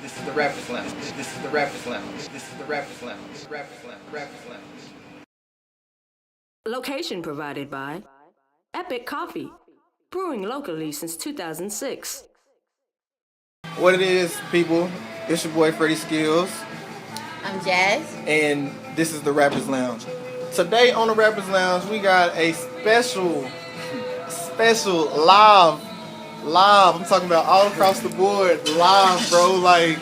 This is the Rapper's Lounge. This is the Rapper's Lounge. This is the Rapper's Lounge. Rapper's Lounge. Rapper's Lounge. Location provided by Epoch Coffee, brewing locally since 2006. What it is, people, it's your boy Freddie Skills. I'm Jazz. And this is the Rapper's Lounge. Today on the Rapper's Lounge, we got a special live. I'm talking about all across the board, live, bro. Like,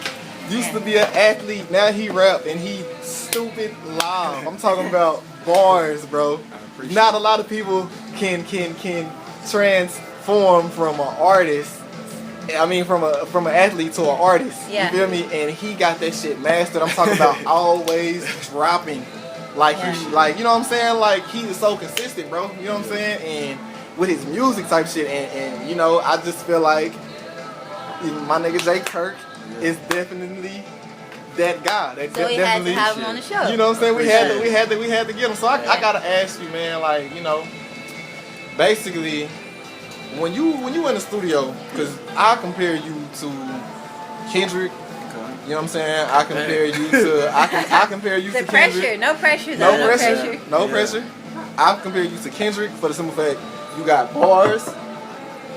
used to be an athlete, now he rap, and he stupid live. I'm talking about bars, bro. Not a lot of people can transform from an artist. I mean, from an athlete to an artist. Yeah. You feel me? And he got that shit mastered. I'm talking about always dropping. Like, he, like, you know what I'm saying? Like, he was so consistent, bro. You know what I'm saying? And with his music type shit. And you know, I just feel like my nigga J Kirk is definitely that guy. So we had to have him on the show. You know what I'm saying? We had to get him. So I gotta ask you, man, like, you know, basically, when you in the studio, because I compare you to Kendrick. You know what I'm saying? I compare you to I compare you to Kendrick. No pressure. No pressure. I compare you to Kendrick for the simple fact you got bars.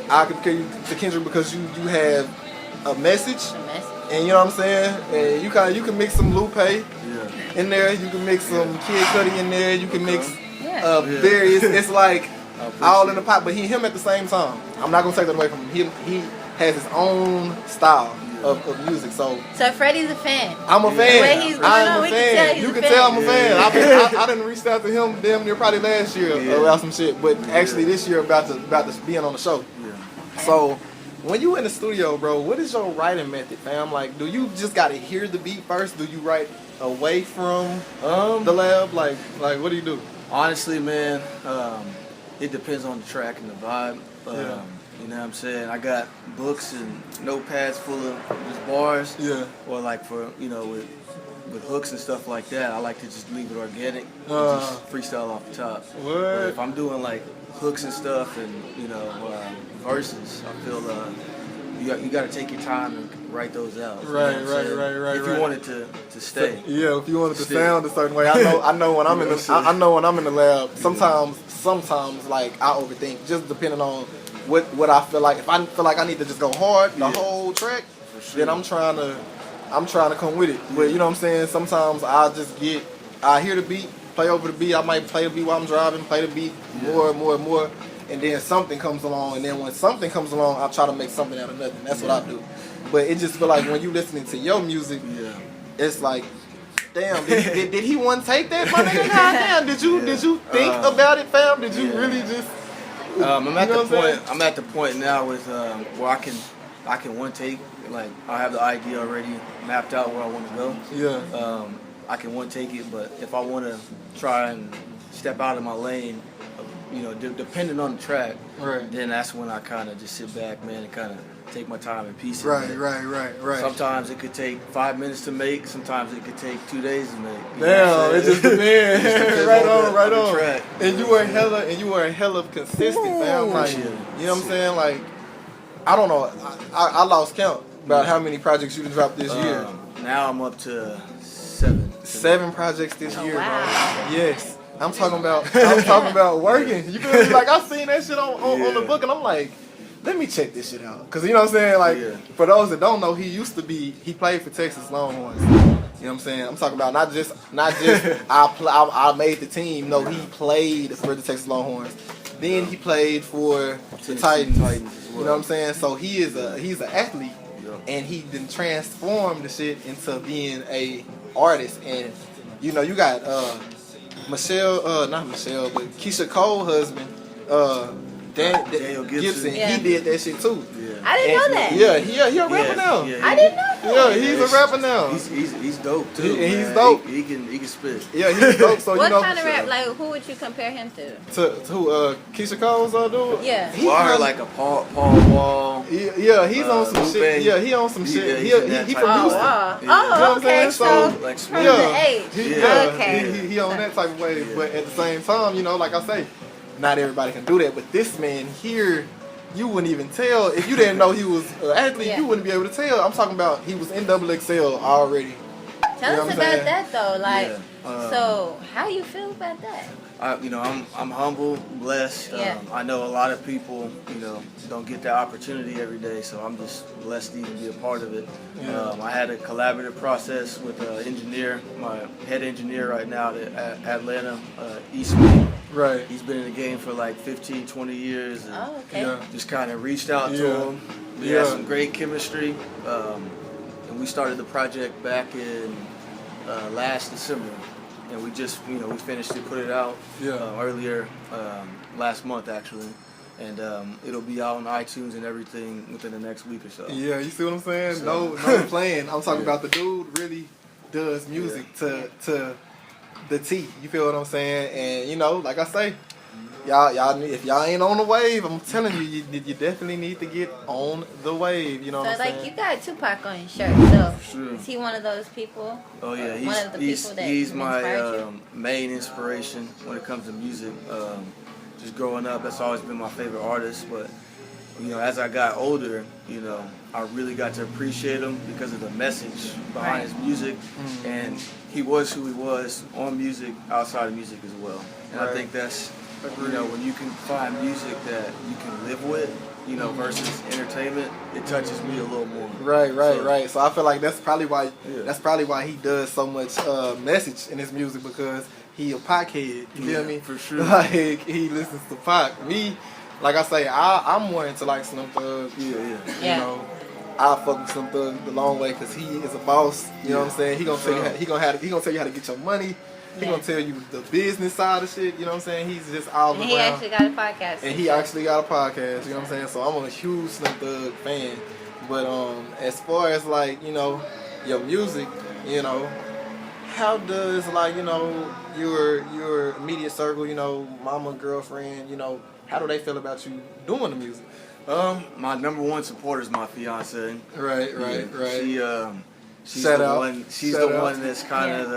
I compare you to Kendrick because you have a message. And you know what I'm saying? And you can mix some Lupe in there. You can mix some Kid Cudi in there. You can mix various. It's like all in the pot, but him at the same time. I'm not gonna take that away from him. He has his own style of music. So Freddie's a fan. I'm a fan. The way he's going I'm on, a fan. You can tell I'm a fan. I didn't reach out to him damn near probably last year about some shit, but actually this year about to being on the show. So when you in the studio, bro, what is your writing method, fam? Like, do you just gotta hear the beat first? Do you write away from the lab? Like what do you do? Honestly, man, it depends on the track and the vibe. You know what I'm saying? I got books and notepads full of just bars. Yeah. Or like for, you know, with hooks and stuff like that, I like to just leave it organic and just freestyle off the top. But if I'm doing like hooks and stuff and, you know, verses, I feel you got to take your time and write those out. Right. If you want it to stay. Yeah, if you want it to sound a certain way. I know when I'm in the lab. Sometimes like I overthink, just depending on what I feel like. If I feel like I need to just go hard the whole track, then I'm trying to come with it. But you know what I'm saying? Sometimes I hear the beat, play over the beat. I might play the beat while I'm driving, play the beat more, and then something comes along. And then when something comes along, I try to make something out of nothing. That's what I do. But it just feel like when you listening to your music, it's like, damn, did he want to take that, my nigga? Goddamn, did you think about it, fam? Did you really just? I'm at the point now with where I can one take, like I have the idea already mapped out where I want to go. Yeah. I can one take it, but if I want to try and step out of my lane, you know, depending on the track, then that's when I kind of just sit back, man, and kind of take my time and piece it. Right. Sometimes it could take 5 minutes to make. Sometimes it could take 2 days to make. Damn, it just depends. right on. Track. And you were hella consistent, fam. Like, you know what I'm saying? Like, I don't know. I lost count about how many projects you dropped this year. Now I'm up to 7. 7 projects this year, wow. bro. Yes. I'm talking about working. You feel me? Like, I seen that shit on the book, and I'm like, let me check this shit out. Because, you know what I'm saying? Like, for those that don't know, he played for Texas Longhorns. You know what I'm saying? I'm talking about not just I made the team. No, he played for the Texas Longhorns. Then he played for the Titans. You know what I'm saying? So he's an athlete, and he then transformed the shit into being a artist. And, you know, you got not Michelle, but Keisha Cole's husband, Daniel Gibson. He did that shit too. I didn't know that. Yeah, he a rapper now. I didn't know that. Yeah, he's a rapper now. He's dope too. He's dope. He can spit. Yeah, he's dope. So what you know, kind of rap? Like, who would you compare him to? To Keisha Cole's dude. Yeah. I heard like a Paul Wall. Yeah, he's on some shit. Yeah, he on some shit. He from Houston. Oh, okay. So like from the age. He on that type of way. But at the same time, you know, like I say, not everybody can do that. But this man here you wouldn't even tell if you didn't know he was an athlete. Yeah. You wouldn't be able to tell. I'm talking about he was in XXL already. Tell You know us what I'm about saying? that though. Like, Yeah, so how you feel about that? I'm humble, blessed. Yeah. I know a lot of people, don't get that opportunity every day, so I'm just blessed to even be a part of it. Yeah. I had a collaborative process with an engineer, my head engineer right now at Atlanta, e.Smitty. Right. He's been in the game for like 15, 20 years. And Oh, okay. Yeah. just kind of reached out to Yeah. him. We Yeah. had some great chemistry, and we started the project back in last December. And we just, we finished it, put it out earlier last month actually, and it'll be out on iTunes and everything within the next week or so. Yeah, you see what I'm saying? No playing. I'm talking about the dude really does music to the T. You feel what I'm saying? And like I say, y'all if y'all ain't on the wave, I'm telling you, you definitely need to get on the wave. You know what I'm So saying? like you got Tupac on your shirt. So Sure. is he one of those people? Oh yeah, One of the people that he's inspired my main inspiration when it comes to music. Just growing up, that's always been my favorite artist. But as I got older, I really got to appreciate him because of the message behind his music, and he was who he was on music, outside of music as well. And I think that's when you can find music that you can live with, versus entertainment, it touches me a little more. Right. So I feel like that's probably why he does so much message in his music, because he a Pac head. You feel me? For sure. Like he listens to Pac. Me, like I say, I'm more into like Snoop Dogg. Yeah. I fuck with Snoop Dogg the long way because he is a boss. You know what I'm saying? He gonna tell you he gonna tell you how to get your money. He gonna tell you the business side of shit. You know what I'm saying? He's just all And around. he actually got a podcast. And he actually got a podcast, you know what I'm saying? So I'm a huge Snoop Dogg fan. But as far as like, your music, how does like, your immediate circle, mama, girlfriend, how do they feel about you doing the music? My number one supporter is my fiance. Right. She's Shout the out. one. She's Shout the out. one that's kind of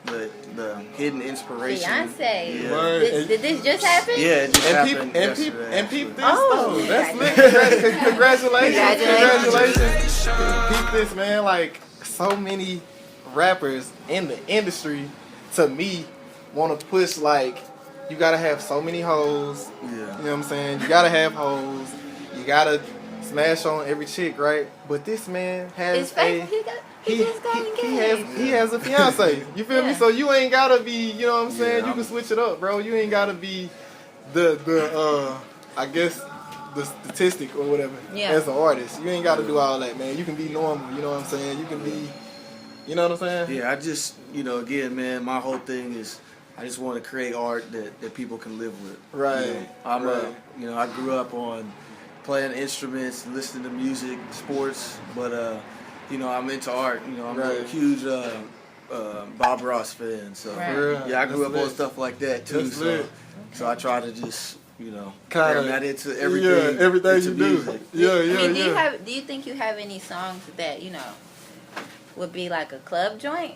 the hidden inspiration. Beyonce. Yeah. Word. Did this just happen? Yeah, it just happened yesterday. And peep this Oh, though. That's lit. congratulations. Congratulations. Peep this, man. Like so many rappers in the industry, to me, want to push like you gotta have so many hoes. Yeah. You know what I'm saying? You gotta have hoes. You gotta smash on every chick, right? But this man has He just got engaged. he has a fiance. You feel me? Yeah. So you ain't gotta be, you know what I'm saying? Yeah, You can switch it up, bro. You ain't gotta be I guess the statistic or whatever as an artist. You ain't gotta do all that, man. You can be normal, you know what I'm saying? You can be, you know what I'm saying? Yeah, I just, again, man, my whole thing is I just want to create art that people can live with. Right. I grew up on playing instruments, listening to music, sports, but I'm into art. I'm a huge Bob Ross fan, so yeah, I grew up on stuff like that too. So I try to just turn that into everything. Everything into you do. music. Do you think you have any songs that would be like a club joint?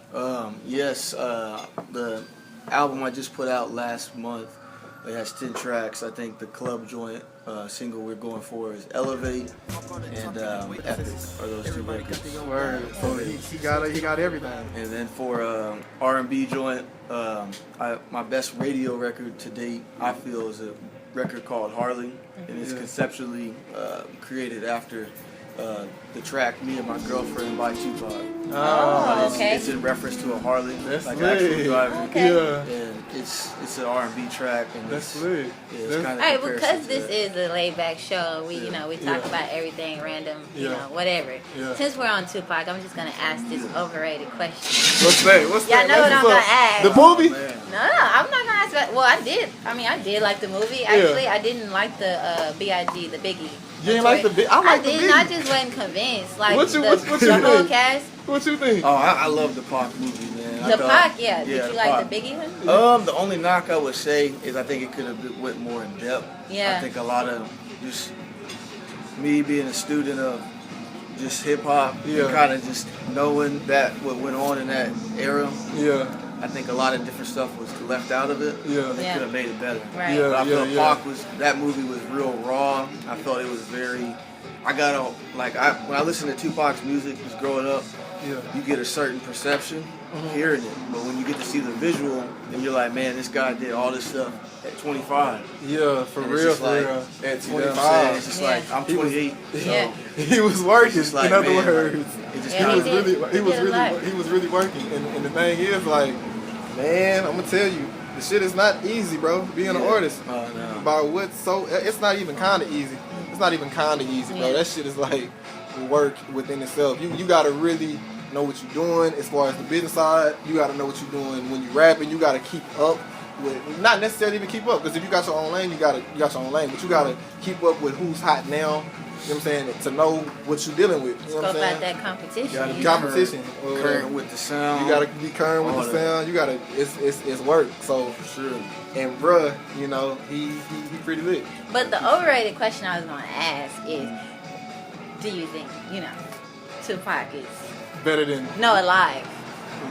Yes, the album I just put out last month, it has 10 tracks. I think the club joint single we're going for is Elevate and Epic are those two records. Word. So he got everything. And then for R&B joint, my best radio record to date, I feel, is a record called Harley, and it's conceptually created after the track "Me and My Girlfriend" by Tupac. Oh, okay. It's in reference to a Harley, That's like lit. actual driving. Okay. Yeah. And it's an R&B track, and That's lit. it's kind of All right, because this is a laid back show, we we talk about everything random, whatever. Yeah. Since we're on Tupac, I'm just gonna ask this overrated question. What's that? What's Y'all that? know what I'm gonna ask. The movie? No, I'm not gonna ask that. Well, I did. I did like the movie. Actually, I didn't like the B.I.G. the Biggie. You ain't like the big? I like the didn't. big. I just wasn't convinced. Like What you the whole think? cast. What you think? Oh, I love the Pac movie, man. The Pac, yeah. Did you the like Pac. the Biggie one? The only knock I would say is I think it could have went more in depth. Yeah. I think a lot of just me being a student of just hip hop, kind of just knowing that what went on in that era. Yeah. I think a lot of different stuff was left out of it. Yeah. They could have made it better. Right. Yeah. But I felt yeah. Pac that movie was real raw. I felt it was very. When I listen to Tupac's music, just growing up, you get a certain perception hearing it, but when you get to see the visual, then you're like, man, this guy did all this stuff at 25. Yeah, for And real, it's just like, at you know what I'm 25. saying? It's just like, I'm 28. Yeah. He was working. Just like, in other man, words, it just Yeah, he was really working. And the thing is, like, man, I'm gonna tell you, the shit is not easy, bro. Being an artist, Oh, no. about it's not even kind of easy. It's not even kind of easy, bro. Yeah. That shit is like work within itself. You gotta really know what you're doing as far as the business side. You gotta know what you're doing when you're rapping. You gotta keep up with, not necessarily even keep up, because if you got your own lane, you got your own lane. But you gotta keep up with who's hot now. You know what I'm saying? To know what you're dealing with. You know what I'm Go saying? about that competition. You gotta you be know? Competition. current with the sound. You gotta be current with all the that. sound. You gotta. It's work. So For sure. and bruh, you know, he pretty lit. But the overrated question I was going to ask is, do you think, Tupac is Better than alive?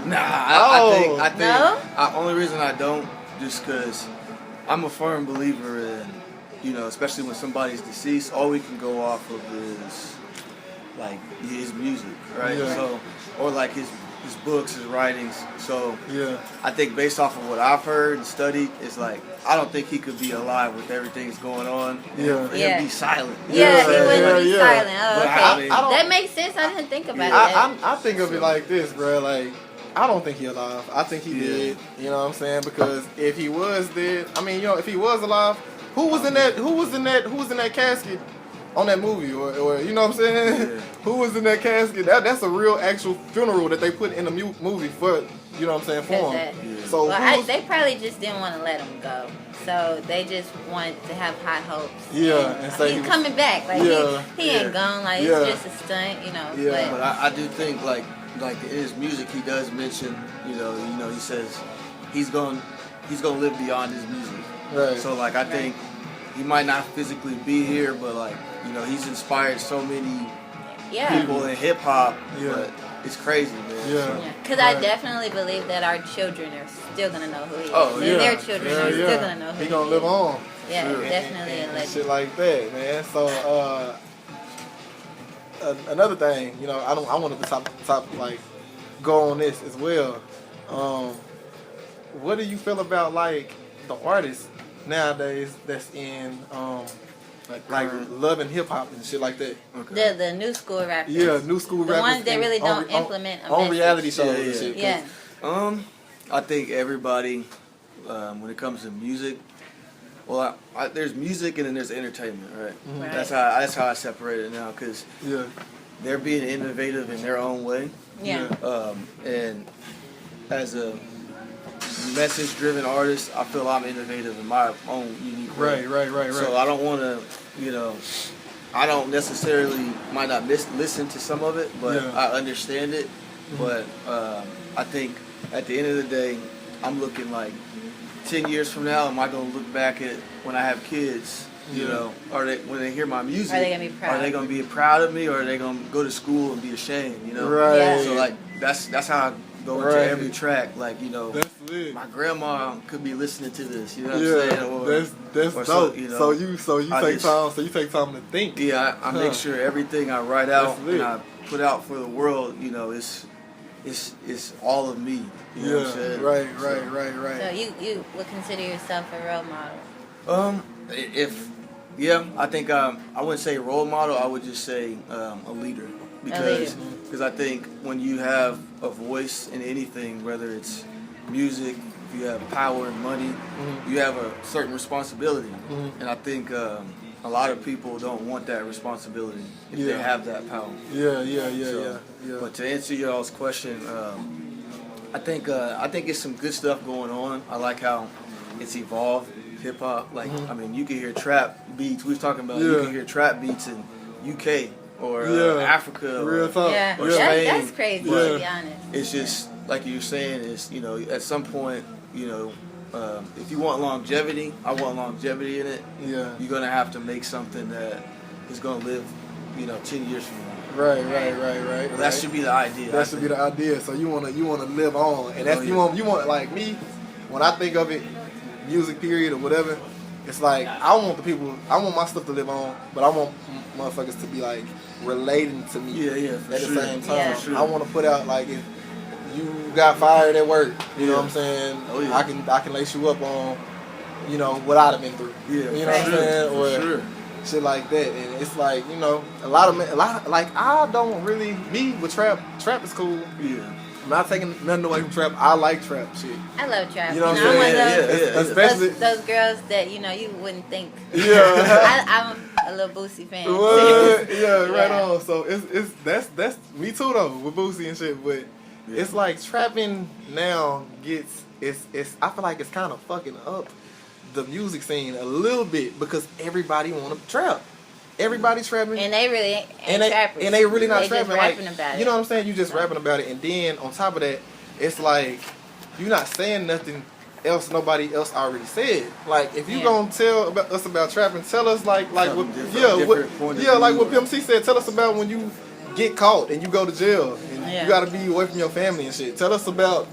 Nah, Oh. I think No? only reason I don't, just because I'm a firm believer in, especially when somebody's deceased, all we can go off of is like his music, right? Yeah. So, or like his books, his writings. So yeah. I think based off of what I've heard and studied, it's like I don't think he could be alive with everything that's going on. Yeah. For Yeah. him to be silent. Yeah, he wouldn't be yeah. silent. Oh, But okay. I mean- I don't- That makes sense. I didn't think about it. I think of it like this, bro. Like, I don't think he alive. I think he Yeah. dead. You know what I'm saying? Because if he was dead, I mean, if he was alive, who was in that casket on that movie, or you know what I'm saying? Yeah. Who was in that casket? That's a real actual funeral that they put in the movie for, you know what I'm saying, for him. That- Yeah. So Well, they probably just didn't want to let him go. So they just wanted to have high hopes. Yeah, and say he's he was- coming back. Like Yeah, he ain't gone. Like yeah. it's just a stunt, Yeah. But I do think like in his music he does mention, he says he's gonna live beyond his music. Right. So like I think he might not physically be here, but like he's inspired so many yeah. people in hip hop. Yeah. But it's crazy, man. Yeah. So, Because I definitely believe that our children are still gonna know who he is. Oh, And yeah. their children are still gonna know who He gonna is. live on. Yeah, Sure. definitely a And legend. shit like that, man. So another thing, I wanted to top like go on this as well. What do you feel about like the artists nowadays that's in like loving hip hop and shit like that? okay. The new school rappers. Yeah, new school The rappers. ones that and really on- don't implement a on message. reality shows Yeah, and shit. Yeah. I think everybody, when it comes to music, well, there's music and then there's entertainment, right? Right. That's how I separate it now, because Yeah. they're being innovative in their own way, Yeah. and as a message-driven artist, I feel I'm innovative in my own unique way. Right. So I don't want to, I don't necessarily might not listen to some of it, but Yeah. I understand it. But I think at the end of the day, I'm looking like 10 years from now, am I going to look back at when I have kids? When they hear my music, Are they gonna be proud? Are they going to be proud of me, or are they going to go to school and be ashamed? Right. Yeah. So like that's how I go into Right. every track. Like That's lit. my grandma could be listening to this. You know what Yeah, I'm saying? Or, that's or dope. so, So you I take just- time. So you take time to think. Yeah, I make sure everything I write out That's lit. and I put out for the world, it's all of me. You know what I'm saying? Right. So you would consider yourself a role model. I think I wouldn't say role model. I would just say a leader, because I think when you have a voice in anything, whether it's music, if you have power and money, you have a certain responsibility, and I think a lot of people don't want that responsibility if they have that power. Yeah. But to answer y'all's question, I think it's some good stuff going on. I like how it's evolved, hip hop. Like I mean, you can hear trap beats. We was talking about you can hear trap beats in UK or Africa. Real talk. Yeah, or Spain. that's crazy to Yeah. be honest. It's just like you were saying. Is at some point if you want longevity, I want longevity in it. Yeah. You're gonna have to make something that is gonna live 10 years from now. Right. Well, that should be the idea. That should be the idea. So you wanna live on, and that's you want like me. When I think of it, music period or whatever, it's like I want my stuff to live on, but I want motherfuckers to be like relating to me. At the same time. Yeah. I want to put out like if you got fired at work, you know what I'm saying? Oh, yeah. I can lace you up on, you know, what I'd have been through. Yeah, you know what I'm saying? Or shit like that. And it's like, you know, a lot like I don't really with trap. Trap is cool. Yeah. I'm not taking nothing away from trap. I like trap shit. I love trap. You know what I'm I'm one saying? of Especially those girls that you wouldn't think. Yeah. I'm a little Boosie fan. What? Yeah, right on. So it's that's me too though with Boosie and shit. But it's like trapping now it's I feel like it's kind of fucking up the music scene a little bit because everybody want to trap. Everybody trapping, and they really ain't trappers. And they really not they trapping. Just rapping about it. You know what I'm saying? You just rapping about it, and then on top of that, it's like you're not saying nothing else nobody else already said. Like if you gonna tell us about trapping, tell us like what what Pimp C said. Tell us about when you get caught and you go to jail and you gotta be away from your family and shit. Tell us about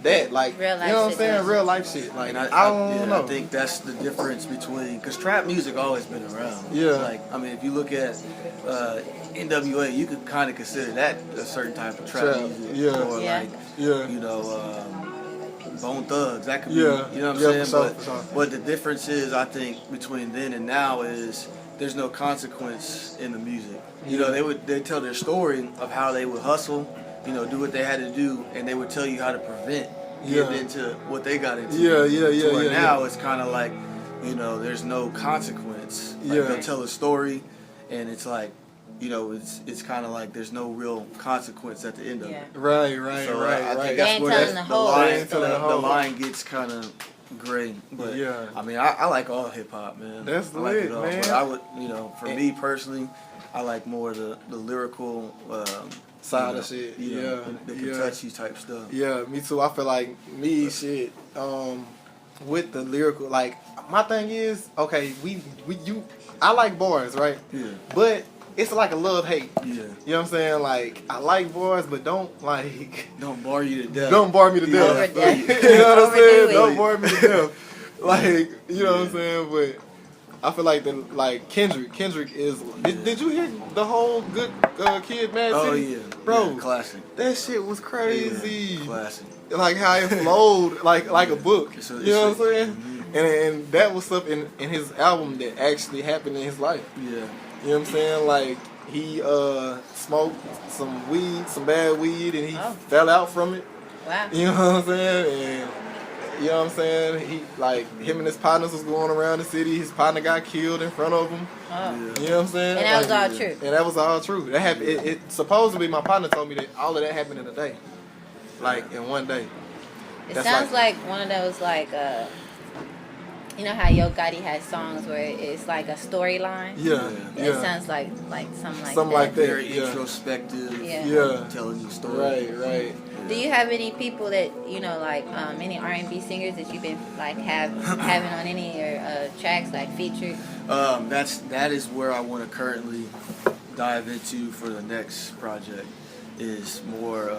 that, like, real life, you know what I'm saying? Real life shit. Like, and I don't know. I think that's the difference between, because trap music always been around. Yeah. Like, I mean, if you look at NWA, you could kind of consider that a certain type of trap music. Yeah. Or like, you know, Bone Thugs. That could be, you know what I'm saying? But the difference is, I think, between then and now is there's no consequence in the music. You know, they tell their story of how they would hustle, you know, do what they had to do, and they would tell you how to prevent getting into what they got into. Now it's kind of like, you know, there's no consequence. Like they'll tell a story, and it's like, you know, it's kind of like there's no real consequence at the end of it. Right. So I think They that's ain't where telling the line gets kind of gray. But I mean, I like all hip hop, man. That's I like lit, it all. man. But I would, you know, for me personally, I like more the lyrical side of shit. The Kentucky type stuff. Yeah, me too. I feel like shit. With the lyrical, like my thing is, okay, I like bars, right? Yeah. But it's like a love-hate. Yeah. You know what I'm saying? Like, I like bars, but don't bar you to death. Don't bar me to death. You know what I'm saying? Don't bar me to death. Like, you know what I'm saying? But I feel like Kendrick is. Did you hear the whole Good Kid, Mad City? Oh yeah, bro, classic. That shit was crazy. Yeah, classic. Like how it flowed, like a book. You know what I'm saying? Mm-hmm. And that was stuff in his album that actually happened in his life. Yeah. You know what I'm saying? Like he smoked some weed, some bad weed, and he fell out from it. Wow. You know what I'm saying? And you know what I'm saying? Him and his partners was going around the city. His partner got killed in front of him. Oh. You know what I'm saying? And that was all true. And that was all true. That happened. It supposedly, my partner told me that all of that happened in a day, like in one day. It sounds like one of those you know how Yo Gotti has songs where it's like a storyline. Yeah. It sounds like something like that. Very introspective. Yeah. Telling you story. Right. Do you have any people that any R&B singers that you've been having on any of your tracks featured? That is where I want to currently dive into for the next project. Is more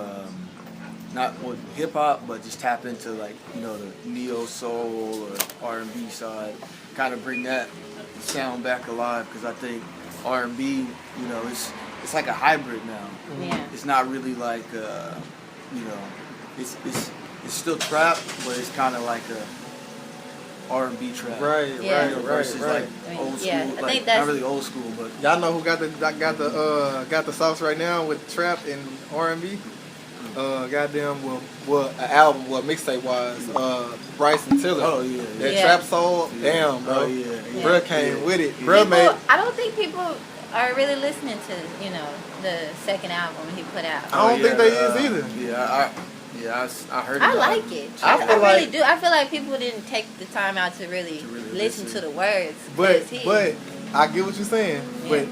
not with hip hop, but just tap into the neo soul or R&B side. Kind of bring that sound back alive because I think R&B, it's like a hybrid now. Yeah. It's not really like it's still trap, but it's kind of like a R&B trap. Right. Versus old school, not really old school, but y'all know who got the sauce right now with trap and R&B. Goddamn, an album, mixtape wise, Bryson Tiller. Oh yeah. That trap soul, damn, bro. Oh yeah. Bruh came with it. Bruh made. I don't think people are really listening to the second album he put out. I don't think they is either. I heard. I like it. I really do. I feel like people didn't take the time out to really listen to the words. But I get what you're saying. Yeah. But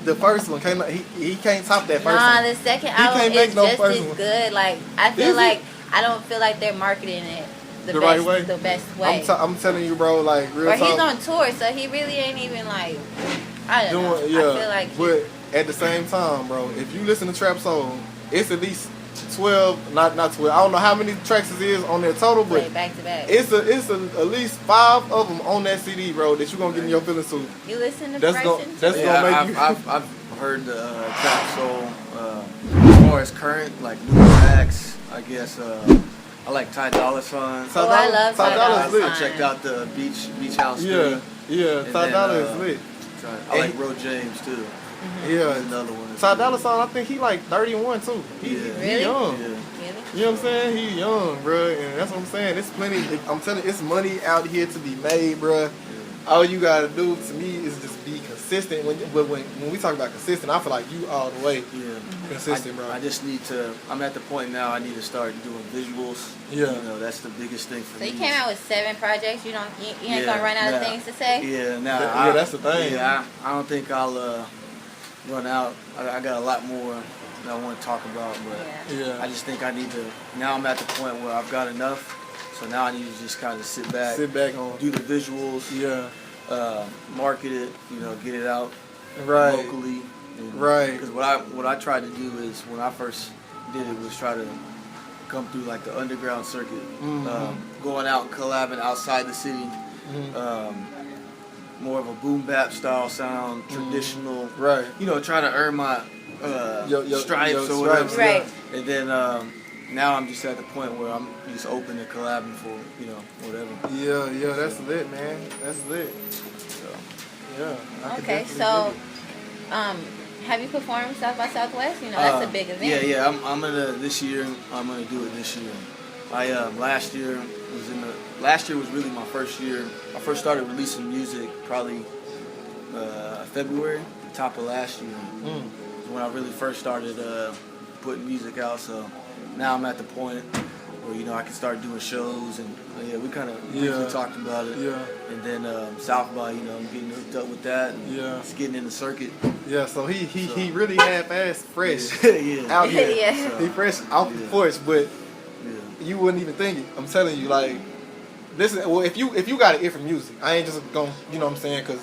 the first one came. He can't top that first one. Nah, the second album is just as good. Like I feel like I don't feel like they're marketing it the right way. The best way. I'm telling you, bro. Like real talk. Or he's on tour, so he really ain't even I don't know. Yeah. I feel like. But at the same time, bro, if you listen to Trap Soul, it's at least 12, not 12. I don't know how many tracks it is on their total, but Right, back to back. it's at least 5 of them on that CD, bro, that you gonna get in your feelings to. You listen to That's Bryson? gonna make you. I've heard the Trap Soul. As far as current, like new tracks, I guess I like Ty Dolla $ign. Oh, I love Ty Dolla $ign. I checked out the Beach House. Yeah, Ty Dolla is lit. I like Ro James too. Yeah, another one. Ty Dolla $ign, I think he like 31 too. He Really? young. Yeah. Really? You know what I'm saying? He young, bro, and that's what I'm saying. It's plenty. I'm telling you, it's money out here to be made, bro. All you gotta do to me is just be consistent. When we talk about consistent, I feel like you all the way consistent, bro. I just need to. I'm at the point now. I need to start doing visuals. Yeah, you know, that's the biggest thing for me. So you came out with 7 projects. You ain't gonna run out of things to say. Yeah, that's the thing. Yeah, I don't think I'll run out. I got a lot more that I want to talk about, but I just think I need to. Now I'm at the point where I've got enough. So now I need to just kind of sit back, do the visuals, market it, you know, get it out locally, right? Because what I tried to do is when I first did it was try to come through like the underground circuit, going out and collabing outside the city, more of a boom bap style sound, traditional, right? You know, trying to earn my stripes or whatever, right? And then. Now I'm just at the point where I'm just open to collabing for, you know, whatever. Yeah, that's lit, man. That's lit. So, yeah. Okay, so, have you performed South by Southwest? You know, that's a big event. Yeah. I'm gonna this year. I'm gonna do it this year. Last year was really my first year. I first started releasing music probably February, the top of last year. Was when I really first started putting music out. So. Now I'm at the point where, you know, I can start doing shows and we kind of briefly talked about it. Yeah. And then South by, you know, I'm getting hooked up with that. And just getting in the circuit. Yeah. So he really half-assed fresh out here. So, he fresh off the porch, but you wouldn't even think it. I'm telling you, like, listen. Well, if you got an ear for music, I ain't just gonna, you know what I'm saying, because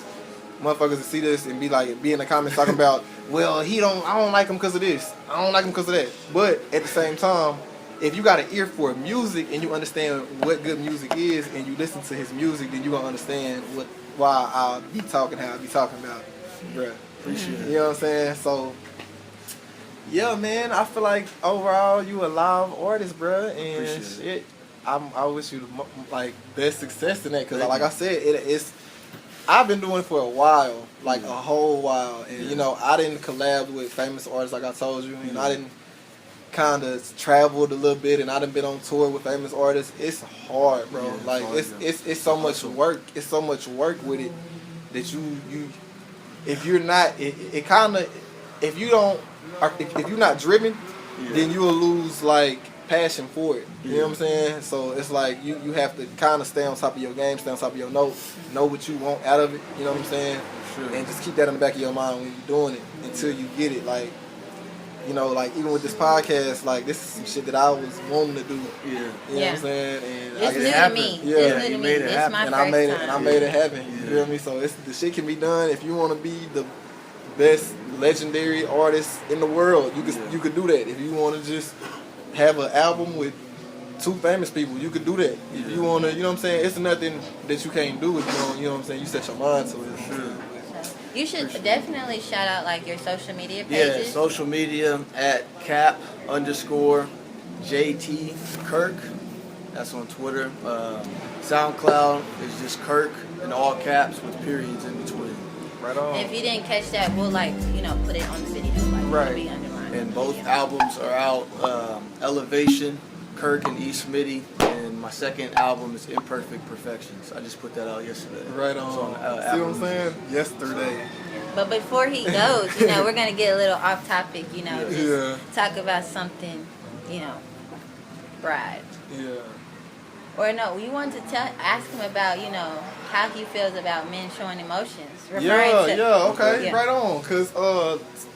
motherfuckers see this and be in the comments talking about, well, I don't like him because of this. I don't like him because of that. But at the same time, if you got an ear for music and you understand what good music is and you listen to his music, then you're going to understand why I'll be talking how I be talking about. Bruh. Appreciate it. You know what I'm saying? So, yeah, man, I feel like overall you a live artist, bruh. And shit, I wish you best success in that because like I said, it's I've been doing it for a while, like a whole while, and you know, I didn't collab with famous artists like I told you, and I didn't kind of traveled a little bit, and I done been on tour with famous artists. It's hard, bro. It's so much work. It's so much work with it that you if you're not it kind of if you're not driven, then you'll lose passion for it. You know what I'm saying? So it's like you have to kind of stay on top of your game, stay on top of your notes, know what you want out of it. You know what I'm saying? Sure. And just keep that in the back of your mind when you're doing it until you get it. You know, even with this podcast, this is some shit that I was wanting to do. Yeah. You know what I'm saying? And it's new to me. Yeah. It's new to me. It's my first time. I made it happen. You feel me? So the shit can be done. If you want to be the best legendary artist in the world, you could do that. If you want to just have an album with 2 famous people, you could do that. If you want to, you know what I'm saying? It's nothing that you can't do if you don't, you know what I'm saying? You set your mind to it. Sure. You should definitely shout out your social media pages. Yeah, social media at @Cap_JT Kirk. That's on Twitter. SoundCloud is just Kirk in all caps with periods in between. Right on. And if you didn't catch that, we'll put it on the video. Right. It'll be underlined. And both albums are out. Elevation, Kirk and E.smitty. And my second album is Imperfect Perfections. I just put that out yesterday. Right on. See what I'm saying? Yesterday. But before he goes, we're going to get a little off topic, just talk about something, Brad. Yeah. Or no, you wanted to ask him about, how he feels about men showing emotions. Okay, right on. Because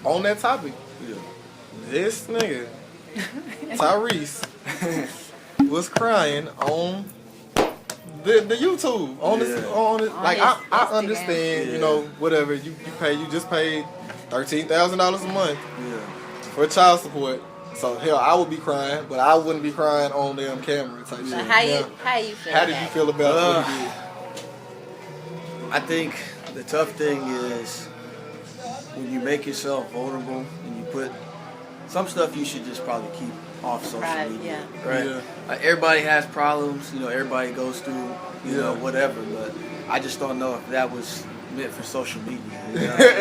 on that topic, this nigga, Tyrese, was crying on the YouTube. I understand, Instagram. whatever. You just paid $13,000 a month for child support. So hell, I would be crying, but I wouldn't be crying on damn camera type shit. How you feel? How did you feel about what he did? I think the tough thing is when you make yourself vulnerable and you put some stuff you should just probably keep off social media, right? Yeah. Like everybody has problems, everybody goes through, whatever. But I just don't know if that was meant for social media.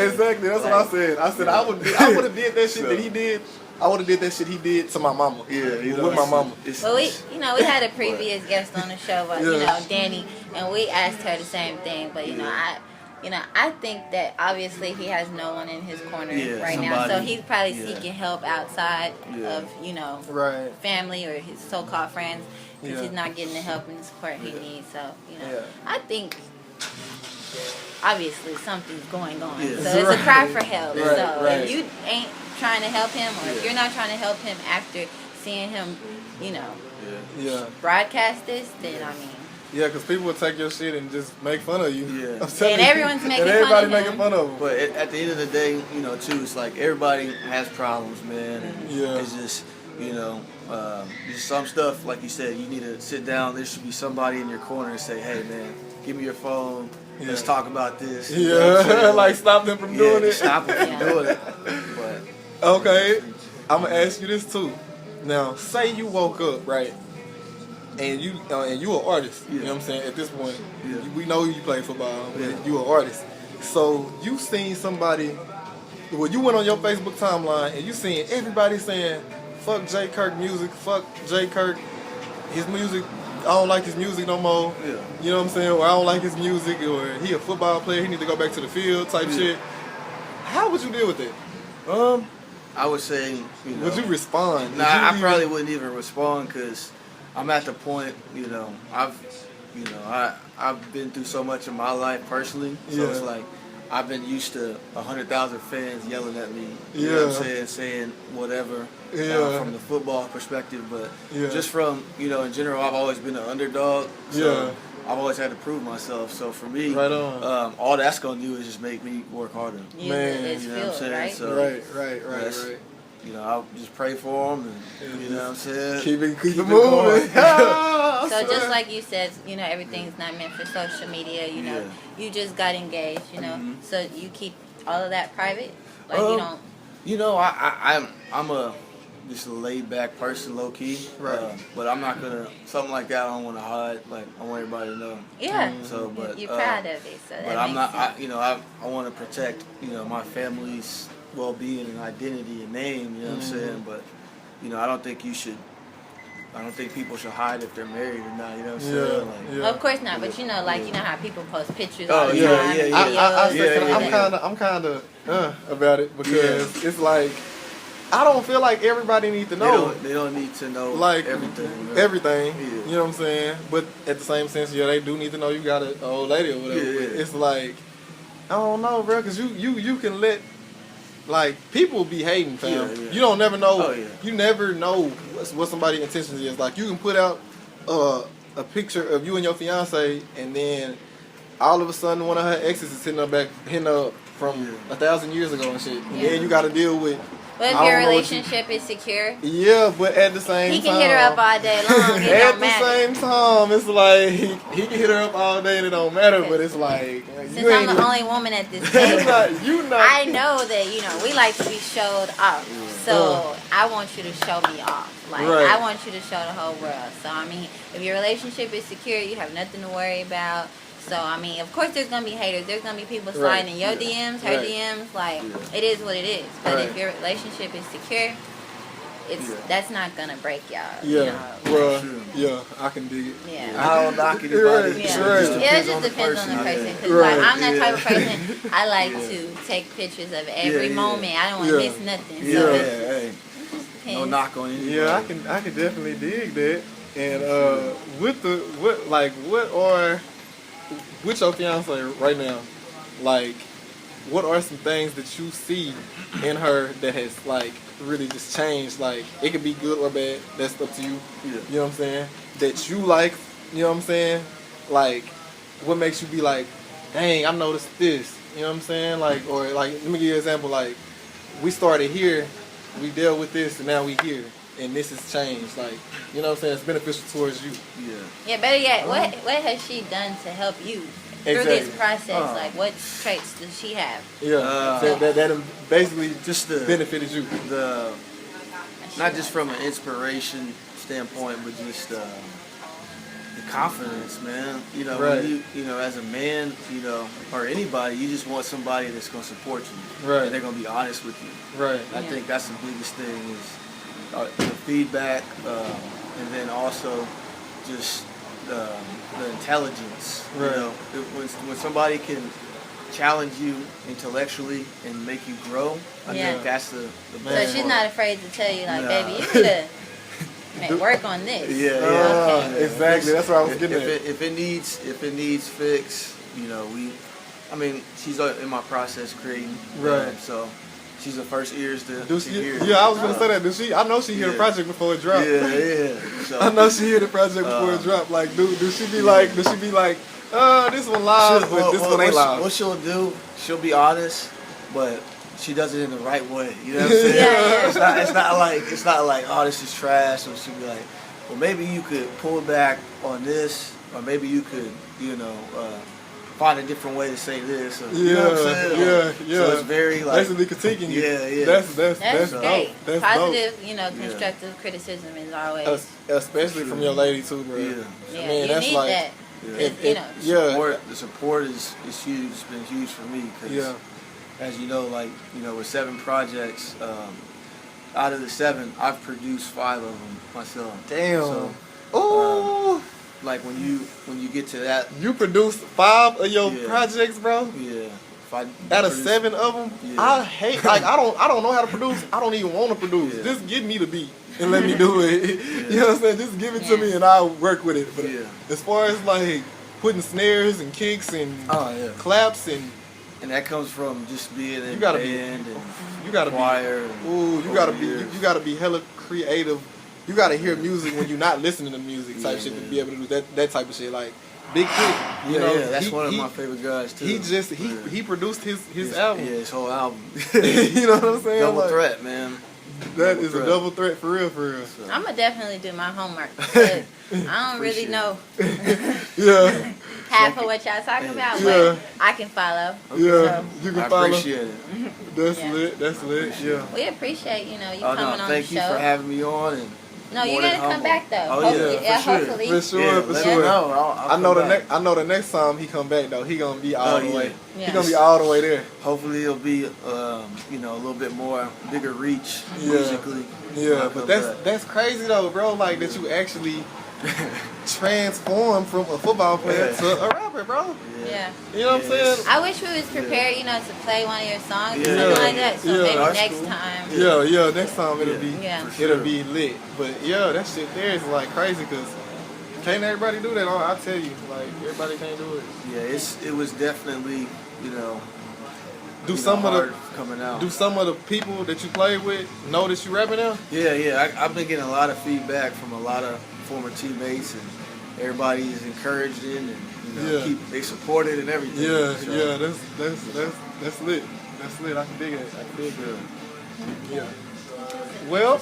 Exactly, that's what I said. I said I would have did that shit that he did. I would have did that shit he did to my mama. With my mama. Well, we had a previous guest on the show, Danny, and we asked her the same thing. But I think that obviously he has no one in his corner right now, so he's probably seeking help outside of family or his so-called friends because he's not getting the help and support he needs. So I think obviously something's going on. So it's a cry for help. If you ain't trying to help him, or if you're not trying to help him after seeing him, broadcast this, then I mean. Yeah, because people will take your shit and just make fun of you. Yeah. And everyone's making fun of him. Everybody making fun of him. But at the end of the day, too, it's like everybody has problems, man. And it's just, just some stuff, like you said, you need to sit down. There should be somebody in your corner and say, hey, man, give me your phone. Let's talk about this. Like stop them from doing it. Stop them from doing it. But, okay, I'm going to ask you this, too. Now, say you woke up, right? And you an artist, you know what I'm saying? At this point, we know you play football, but you an artist. So you seen somebody, you went on your Facebook timeline and you seen everybody saying, fuck J Kirk music, fuck J Kirk, his music, I don't like his music no more. You know what I'm saying? Or I don't like his music, or he a football player, he need to go back to the field type shit. How would you deal with it? I would say, would you respond? I probably wouldn't even respond because I'm at the point, I've been through so much in my life personally, so it's like I've been used to 100,000 fans yelling at me, you know what I'm saying whatever, from the football perspective, but just from, in general, I've always been an underdog, so I've always had to prove myself, so for me, all that's going to do is just make me work harder. Man, you know what I'm saying? Right? So Right. I'll just pray for them, and you know what I'm saying? Keep it moving. So just like you said, everything's not meant for social media. You just got engaged. So you keep all of that private. Like you don't. I'm just a laid back person, low key. Right. But I'm not gonna something like that. I don't want to hide. Like I want everybody to know. Yeah. So, but you're proud of it. So but I'm not. I want to protect. My family's well-being and identity and name, you know what I'm saying? But, I don't think people should hide if they're married or not, you know what I'm saying? Of course not, but how people post pictures all the time. I'm kind of about it because it's like, I don't feel like everybody needs to know. They don't need to know everything. Right? Everything, you know what I'm saying? But at the same sense, they do need to know you got an old lady or whatever. But it's like, I don't know, bro, because you can let, like, people be hating, fam. You don't never know. You never know what somebody's intentions is. Like, you can put out a picture of you and your fiance, and then all of a sudden one of her exes is hitting up from 1,000 years ago and shit. And then you got to deal with. But if your relationship is secure, but at the same time, he can hit her up all day long. At the same time, it's like he can hit her up all day and it don't matter. But it's like, since I'm the only woman at this table, I know that we like to be showed off. So I want you to show me off. Like I want you to show the whole world. So I mean, if your relationship is secure, you have nothing to worry about. So, I mean, of course there's going to be haters. There's going to be people sliding in your DMs, her DMs. Like, it is what it is. But if your relationship is secure, that's not going to break y'all. I can dig it. I don't knock anybody. It just depends on the person. Because, I'm that type of person. I like to take pictures of every moment. I don't want to miss nothing. So no knock on anybody. Yeah, I can definitely dig that. And with your fiance right now, like, what are some things that you see in her that has, like, really just changed? Like, it could be good or bad. That's up to you. You know what I'm saying? That you like, you know what I'm saying? Like, what makes you be like, dang, I noticed this. You know what I'm saying? Like, or like, let me give you an example. Like, we started here, we dealt with this, and now we here, and this has changed. Like, you know what I'm saying? It's beneficial towards you. Yeah. Yeah, better yet, what has she done to help you through this process? Like, what traits does she have? Yeah, that basically just the benefited you. The not just from an inspiration standpoint, but just the confidence, man. You know, when you know, as a man, you know, or anybody, you just want somebody that's gonna support you. Right. And they're gonna be honest with you. Right. I think that's the biggest thing is the feedback, and then also just the intelligence. Right. You know, when somebody can challenge you intellectually and make you grow, I think that's the best. So she's not afraid to tell you, like, baby, you need to work on this. Yeah. Exactly. That's what I was getting at. If it needs fix, you know, she's in my process creating. Right. So she's the first ears to hear. Yeah, I was gonna say that. Does she? I know she hear the project before it dropped. Yeah. So, I know she hear the project before it dropped. Like, do she be like? Does she be like? This one live, but this one ain't live. What she'll do, she'll be honest, but she does it in the right way. You know what I'm saying? It's not like, oh, this is trash. So she'll be like, well, maybe you could pull back on this, or maybe you could, you know, find a different way to say this. Or, you know what I'm saying? Yeah. So it's very like basically critiquing you. Yeah. That's great. Dope. That's positive, you know, constructive criticism is always, especially from your lady too, bro. Yeah. Yeah, Man, you that's need like, that. You know, the support is huge. It's been huge for me because, as you know, like, you know, with 7 projects, out of the 7, I've produced 5 of them myself. Damn. So, like when you get to that, you produced 5 of your projects, bro. Yeah. Out of 7 of them, I hate. Like, I don't know how to produce. I don't even want to produce. Just give me the beat and let me do it. You know what I'm saying? Just give it to me and I'll work with it. But as far as like putting snares and kicks and claps and that comes from just being in you gotta band be, and you gotta choir. You gotta be hella creative. You gotta hear music when you're not listening to music type shit to be able to do that type of shit. Like Big Kid, you know, that's one of my favorite guys too. He produced his album. Yeah, his whole album. You know what I'm saying? Double threat, man. That is a double threat for real. So. I'm gonna definitely do my homework. But I don't really know half of what y'all talking about, but I can follow. Yeah, you can follow. I appreciate it. That's lit. Yeah. We appreciate you coming on the show. Thank you for having me on. And no, you gotta come back though. Oh, hopefully. For sure. I know the next time he come back though, he gonna be all the way. Yeah. He gonna be all the way there. Hopefully it'll be you know, a little bit more bigger reach musically. Yeah, but that's crazy though, bro. Like that you actually transform from a football player to a rapper, bro. Yeah. You know what I'm saying? I wish we was prepared, to play one of your songs or something like that. So maybe next time. Yeah, next time it'll be lit. But that shit there is like crazy because can't everybody do that? I tell you, like everybody can't do it. Yeah, it was definitely, Do some of the people that you play with know that you rapping now? Yeah. I've been getting a lot of feedback from a lot of former teammates, and everybody is encouraged in, and they support it and everything. That's lit. That's lit. I can dig it. Yeah. Well,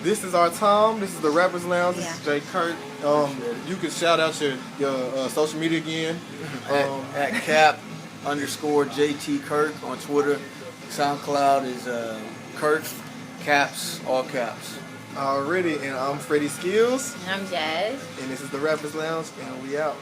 this is our time. This is the Rappers Lounge. This is J Kirk. You can shout out your social media again. At Cap_JT Kirk on Twitter. SoundCloud is Kirk, caps, all caps. Already, and I'm Freddie Skills. And I'm Jazz. And this is the Rappers Lounge, and we out.